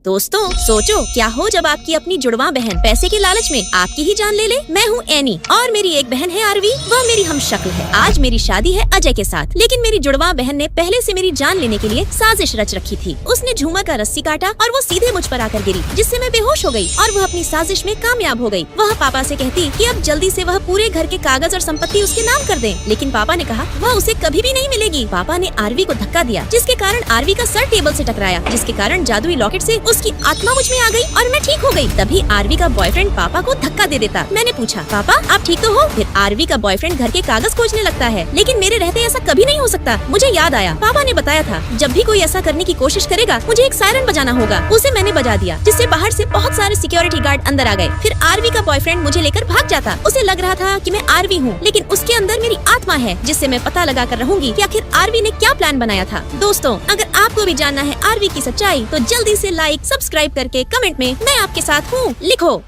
दोस्तों सोचो क्या हो जब आपकी अपनी जुड़वा बहन पैसे के लालच में आपकी ही जान ले ले। मैं हूँ एनी और मेरी एक बहन है आरवी, वह मेरी हमशक्ल है। आज मेरी शादी है अजय के साथ, लेकिन मेरी जुड़वा बहन ने पहले से मेरी जान लेने के लिए साजिश रच रखी थी। उसने झूमर का रस्सी काटा और वो सीधे मुझ पर आकर गिरी, जिससे मैं बेहोश हो गई और वह अपनी साजिश में कामयाब हो गई। वह पापा से कहती कि अब जल्दी से वह पूरे घर के कागज और संपत्ति उसके नाम कर दें, लेकिन पापा ने कहा वह उसे कभी भी नहीं मिलेगी। पापा ने आरवी को धक्का दिया, जिसके कारण आरवी का सर टेबल से टकराया, जिसके कारण जादुई लॉकेट से उसकी आत्मा मुझ में आ गई और मैं ठीक हो गई। तभी आरवी का बॉयफ्रेंड पापा को धक्का दे देता। मैंने पूछा, पापा आप ठीक तो हो? फिर आरवी का बॉयफ्रेंड घर के कागज खोजने लगता है, लेकिन मेरे रहते ऐसा कभी नहीं हो सकता। मुझे याद आया, पापा ने बताया था जब भी कोई ऐसा करने की कोशिश करेगा मुझे एक सायरन बजाना होगा। उसे मैंने बजा दिया, जिससे बाहर से बहुत सारे सिक्योरिटी गार्ड अंदर आ गए। फिर आरवी का बॉयफ्रेंड मुझे लेकर भाग जाता। उसे लग रहा था कि मैं आरवी हूँ, लेकिन उसके अंदर मेरी आत्मा है, जिससे मैं पता लगा कर रहूंगी कि आखिर आरवी ने क्या प्लान बनाया था। दोस्तों अगर आपको भी जानना है आरवी की सच्चाई तो जल्दी से लाइक सब्सक्राइब करके कमेंट में मैं आपके साथ हूँ लिखो।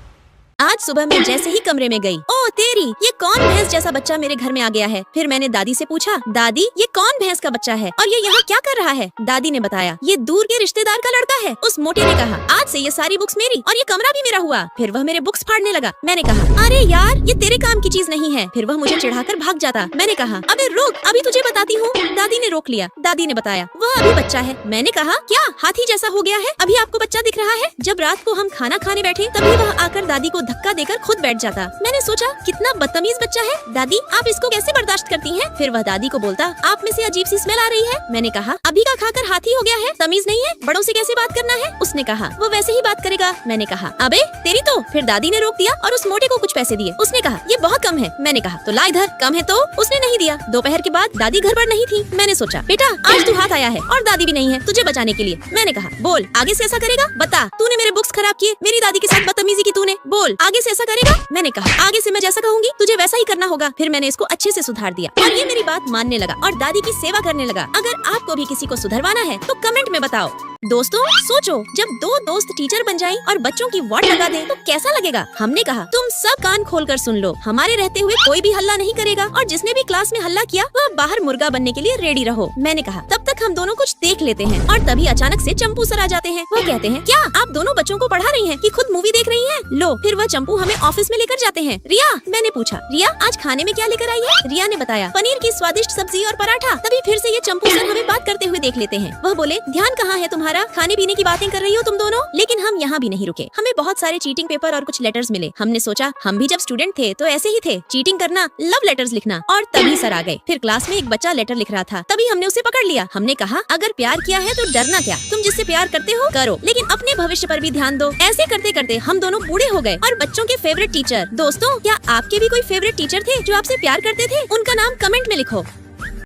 आज सुबह मैं जैसे ही कमरे में गई, ओ तेरी ये कौन भैंस जैसा बच्चा मेरे घर में आ गया है। फिर मैंने दादी से पूछा, दादी ये कौन भैंस का बच्चा है और ये यहाँ क्या कर रहा है? दादी ने बताया, ये दूर के रिश्तेदार का लड़का है। उस मोटे ने कहा, आज से ये सारी बुक्स मेरी और ये कमरा भी मेरा हुआ। फिर वह मेरे बुक्स फाड़ने लगा। मैंने कहा, अरे यार ये तेरे काम की चीज नहीं है। फिर वह मुझे चिढ़ाकर भाग जाता। मैंने कहा, अबे रुक अभी तुझे बताती हूँ। दादी ने रोक लिया। दादी ने बताया, वह अभी बच्चा है। मैंने कहा, क्या हाथी जैसा हो गया है? अभी आपको बच्चा दिख रहा है? जब रात को हम खाना खाने बैठे तभी वह आकर दादी को धक्का देकर खुद बैठ जाता। मैंने सोचा कितना बदतमीज बच्चा है, दादी आप इसको कैसे बर्दाश्त करती हैं? फिर वह दादी को बोलता, आप में से अजीब सी स्मेल आ रही है। मैंने कहा, अभी का खाकर हाथी हो गया है, तमीज नहीं है, बड़ों से कैसे बात करना है? उसने कहा, वो वैसे ही बात करेगा। मैंने कहा, अबे तेरी तो। फिर दादी ने रोक दिया और उस मोटे को कुछ पैसे दिए। उसने कहा, ये बहुत कम है। मैंने कहा, तो ला इधर। कम है तो? उसने नहीं दिया। दोपहर के बाद दादी घर पर नहीं थी। मैंने सोचा, बेटा आज तू हाथ आया है और दादी भी नहीं है तुझे बचाने के लिए। मैंने कहा, बोल आगे से ऐसा करेगा? बता, तूने मेरे बुक्स खराब किए, मेरी दादी के साथ बदतमीजी की तूने, बोल आगे से ऐसा करेगा? मैंने कहा, आगे से मैं जैसा कहूंगी तुझे वैसा ही करना होगा। फिर मैंने इसको अच्छे से सुधार दिया और ये मेरी बात मानने लगा और दादी की सेवा करने लगा। अगर आपको भी किसी को सुधरवाना है तो कमेंट में बताओ। दोस्तों सोचो, जब दो दोस्त टीचर बन जाएं और बच्चों की वाट लगा दें तो कैसा लगेगा? हमने कहा, तुम सब कान खोलकर सुन लो, हमारे रहते हुए कोई भी हल्ला नहीं करेगा और जिसने भी क्लास में हल्ला किया वह बाहर मुर्गा बनने के लिए रेडी रहो। मैंने कहा, तब तक हम दोनों कुछ देख लेते हैं। और तभी अचानक से चंपू सर आ जाते हैं। वो कहते हैं, क्या आप दोनों बच्चों को पढ़ा रही हैं कि खुद मूवी देख रही हैं? लो, फिर वह चंपू हमें ऑफिस में लेकर जाते हैं। रिया, मैंने पूछा, रिया आज खाने में क्या लेकर आई है? रिया ने बताया, पनीर की स्वादिष्ट सब्जी और पराठा। तभी फिर से ये चंपू सर हमें बात करते हुए देख लेते हैं। वह बोले, ध्यान कहाँ है तुम्हारा? खाने पीने की बातें कर रही हो तुम दोनों। लेकिन हम यहाँ भी नहीं रुके, हमें बहुत सारे चीटिंग पेपर और कुछ लेटर्स मिले। हमने सोचा हम भी जब स्टूडेंट थे तो ऐसे ही थे, चीटिंग करना, लव लेटर्स लिखना। और तभी सर आ गए। फिर क्लास में एक बच्चा लेटर लिख रहा था, तभी हमने उसे पकड़ लिया। हमने कहा, अगर प्यार किया है तो डरना क्या, तुम जिससे प्यार करते हो करो, लेकिन अपने भविष्य पर भी ध्यान दो। ऐसे करते करते हम दोनों बूढ़े हो गए और बच्चों के फेवरेट टीचर। दोस्तों क्या आपके भी कोई फेवरेट टीचर थे जो आपसे प्यार करते थे? उनका नाम कमेंट में लिखो।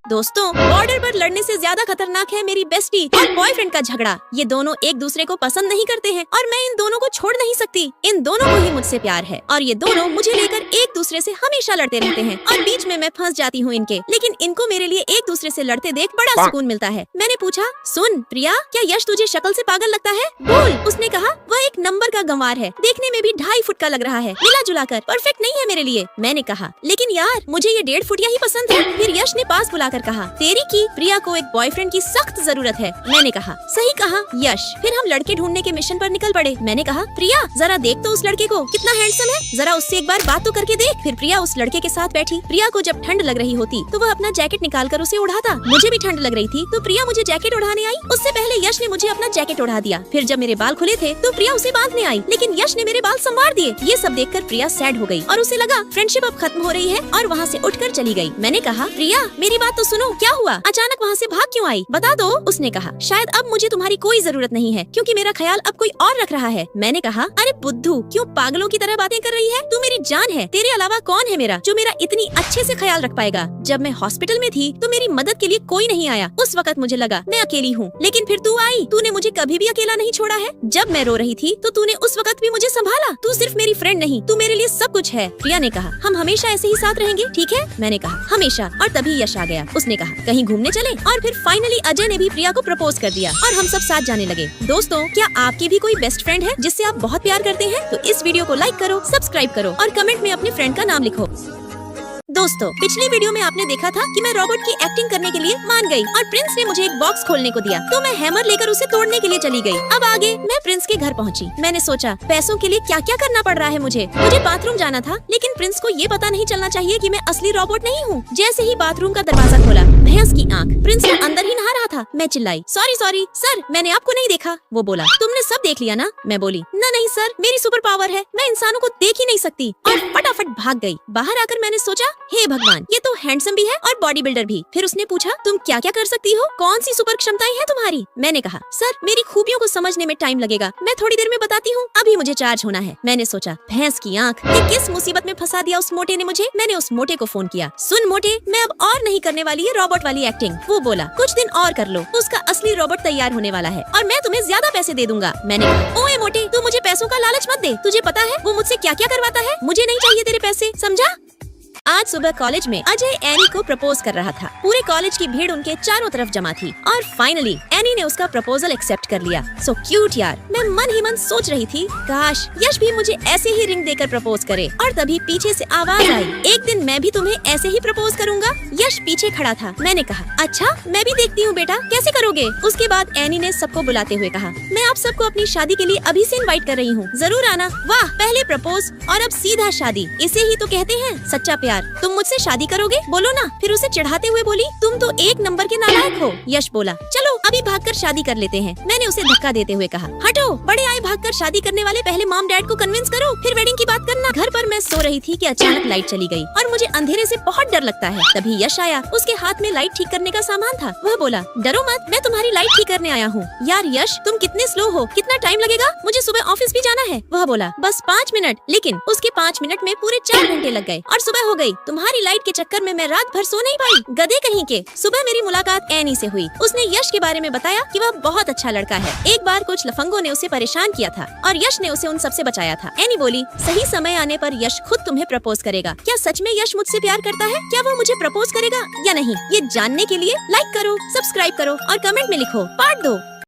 दोस्तों बॉर्डर पर लड़ने से ज्यादा खतरनाक है मेरी बेस्टी और बॉयफ्रेंड का झगड़ा। ये दोनों एक दूसरे को पसंद नहीं करते हैं और मैं इन दोनों को छोड़ नहीं सकती। इन दोनों को ही मुझसे प्यार है और ये दोनों मुझे लेकर एक दूसरे से हमेशा लड़ते रहते हैं और बीच में मैं फंस जाती हूँ इनके। लेकिन इनको मेरे लिए एक दूसरे से लड़ते देख बड़ा सुकून मिलता है। मैंने पूछा, सुन प्रिया, क्या यश तुझे शक्ल से पागल लगता है? बोल। उसने कहा, वह एक नंबर का गंवार है, देखने में भी 2.5 फुट का लग रहा है, मिला जुला कर परफेक्ट नहीं है मेरे लिए। मैंने कहा, लेकिन यार मुझे ये 1.5 फुटिया ही पसंद है। फिर यश ने पास बुलाकर कहा, तेरी की प्रिया को एक बॉयफ्रेंड की सख्त जरूरत है। मैंने कहा, सही कहा यश। फिर हम लड़के ढूंढने के मिशन पर निकल पड़े। मैंने कहा, प्रिया जरा देख तो उस लड़के को, कितना हैंडसम है, जरा उससे एक बार बात तो करके देख। फिर प्रिया उस लड़के के साथ बैठी। प्रिया को जब ठंड लग रही होती तो वह अपना जैकेट निकालकर उसे उड़ाता। मुझे भी ठंड लग रही थी तो प्रिया मुझे जैकेट उड़ाने आई। उससे पहले यश ने मुझे अपना जैकेट उड़ा दिया। फिर जब मेरे बाल खुले थे तो प्रिया उसे बांधने आई, लेकिन यश ने मेरे बाल संवार दिए। ये सब देखकर प्रिया सैड हो गई और उसे लगा फ्रेंडशिप अब खत्म हो रही है और वहाँ से उठकर चली गई। मैंने कहा, प्रिया मेरी बात तो सुनो, क्या हुआ? अचानक वहाँ से भाग क्यों आई? बता दो। उसने कहा, शायद अब मुझे तुम्हारी कोई जरूरत नहीं है क्योंकि मेरा ख्याल अब कोई और रख रहा है। मैंने कहा, अरे बुद्धू क्यों पागलों की तरह बातें कर रही है? तू मेरी जान है, तेरे अलावा कौन है मेरा जो मेरा इतनी अच्छे से ख्याल रख पाएगा? जब मैं हॉस्पिटल में थी तो मेरी मदद के लिए कोई नहीं आया। उस वक्त मुझे लगा मैं अकेली हूँ, लेकिन फिर तू आई। तूने मुझे कभी भी अकेला नहीं छोड़ा है। जब मैं रो रही थी तो तूने उस वक्त भी मुझे संभाला। तू सिर्फ मेरी फ्रेंड नहीं, तू मेरे लिए सब कुछ है। प्रिया ने कहा, हम हमेशा ऐसे ही साथ रहेंगे, ठीक है? मैंने कहा, हमेशा। और तभी यश आ गया। उसने कहा, कहीं घूमने चले? और फिर फाइनली अजय ने भी प्रिया को प्रपोज कर दिया और हम सब साथ जाने लगे। दोस्तों क्या आपकी भी कोई बेस्ट फ्रेंड है जिससे आप बहुत प्यार करते हैं? तो इस वीडियो को लाइक करो, सब्सक्राइब करो और कमेंट में अपने फ्रेंड का नाम लिखो। दोस्तों, पिछली वीडियो में आपने देखा था कि मैं रोबोट की एक्टिंग करने के लिए मान गई और प्रिंस ने मुझे एक बॉक्स खोलने को दिया, तो मैं हैमर लेकर उसे तोड़ने के लिए चली गई। अब आगे मैं प्रिंस के घर पहुंची। मैंने सोचा पैसों के लिए क्या क्या करना पड़ रहा है मुझे बाथरूम जाना था, लेकिन प्रिंस को ये पता नहीं चलना चाहिए कि मैं असली रोबोट नहीं हूँ। जैसे ही बाथरूम का दरवाजा खोला, भैंस की आंख, प्रिंस तो अंदर ही नहा रहा था। मैं चिल्लाई, सॉरी सॉरी सर, मैंने आपको नहीं देखा। वो बोला, तुमने सब देख लिया ना? मैं बोली, ना नहीं सर, मेरी सुपर पावर है, मैं इंसानों को देख ही नहीं सकती, और फटाफट भाग गई। बाहर आकर मैंने सोचा, हे भगवान, ये तो हैंडसम भी है और बॉडी बिल्डर भी। फिर उसने पूछा, तुम क्या क्या कर सकती हो, कौन सी सुपर क्षमताएं हैं तुम्हारी? मैंने कहा, सर मेरी खूबियों को समझने में टाइम लगेगा, मैं थोड़ी देर में बताती हूँ, अभी मुझे चार्ज होना है। मैंने सोचा, भैंस की आंख, ये किस मुसीबत में फंसा दिया उस मोटे ने मुझे। मैंने उस मोटे को फोन किया, सुन मोटे, मैं अब और नहीं करने वाली है रोबोट वाली एक्टिंग। वो बोला, कुछ दिन और कर लो, उसका असली रोबोट तैयार होने वाला है और मैं तुम्हें ज्यादा पैसे दे दूंगा। मैंने कहा, ओए मोटे, तू मुझे पैसों का लालच मत दे, तुझे पता है वो मुझसे क्या क्या करवाता है, मुझे नहीं चाहिए तेरे पैसे, समझा? आज सुबह कॉलेज में अजय एनी को प्रपोज कर रहा था। पूरे कॉलेज की भीड़ उनके चारों तरफ जमा थी और फाइनली एनी ने उसका प्रपोजल एक्सेप्ट कर लिया। सो क्यूट यार। मैं मन ही मन सोच रही थी, काश यश भी मुझे ऐसे ही रिंग देकर प्रपोज करे। और तभी पीछे से आवाज आई, एक दिन मैं भी तुम्हें ऐसे ही प्रपोज करूंगा। यश पीछे खड़ा था। मैंने कहा, अच्छा मैं भी देखती हूँ बेटा, कैसे करोगे? उसके बाद एनी ने सबको बुलाते हुए कहा, मैं आप सबको अपनी शादी के लिए अभी से इनवाइट कर रही हूँ, जरूर आना। वाह, पहले प्रपोज और अब सीधा शादी, इसे ही तो कहते हैं सच्चा प्यार। तुम मुझसे शादी करोगे? बोलो ना। फिर उसे चिढ़ाते हुए बोली, तुम तो एक नंबर के नालायक हो। यश बोला, चलो अभी भागकर शादी कर लेते हैं। मैंने उसे धक्का देते हुए कहा, हटो, बड़े आए भागकर शादी करने वाले, पहले मॉम डैड को कन्विंस करो, फिर वेडिंग की बात करना। घर पर मैं सो रही थी कि अचानक लाइट चली गई और मुझे अंधेरे से बहुत डर लगता है। तभी यश आया, उसके हाथ में लाइट ठीक करने का सामान था। वह बोला, डरो मत, मैं तुम्हारी लाइट ठीक करने आया हूँ। यार यश, तुम कितने स्लो हो, कितना टाइम लगेगा? मुझे सुबह ऑफिस भी जाना है। वह बोला, बस 5 मिनट। लेकिन उसके 5 मिनट में पूरे 4 घंटे लग गए और सुबह हो गई। तुम्हारी लाइट के चक्कर में मैं रात भर सो नहीं पाई, गधे कहीं के। सुबह मेरी मुलाकात एनी से हुई। उसने यश के बारे में बताया कि वह बहुत अच्छा लड़का है। एक बार कुछ लफंगों ने उसे परेशान किया था और यश ने उसे उन सबसे बचाया था। एनी बोली, सही समय आने पर यश खुद तुम्हें प्रपोज करेगा। क्या सच में यश मुझसे प्यार करता है? क्या वो मुझे प्रपोज करेगा या नहीं? ये जानने के लिए लाइक करो, सब्सक्राइब करो और कमेंट में लिखो पार्ट 2।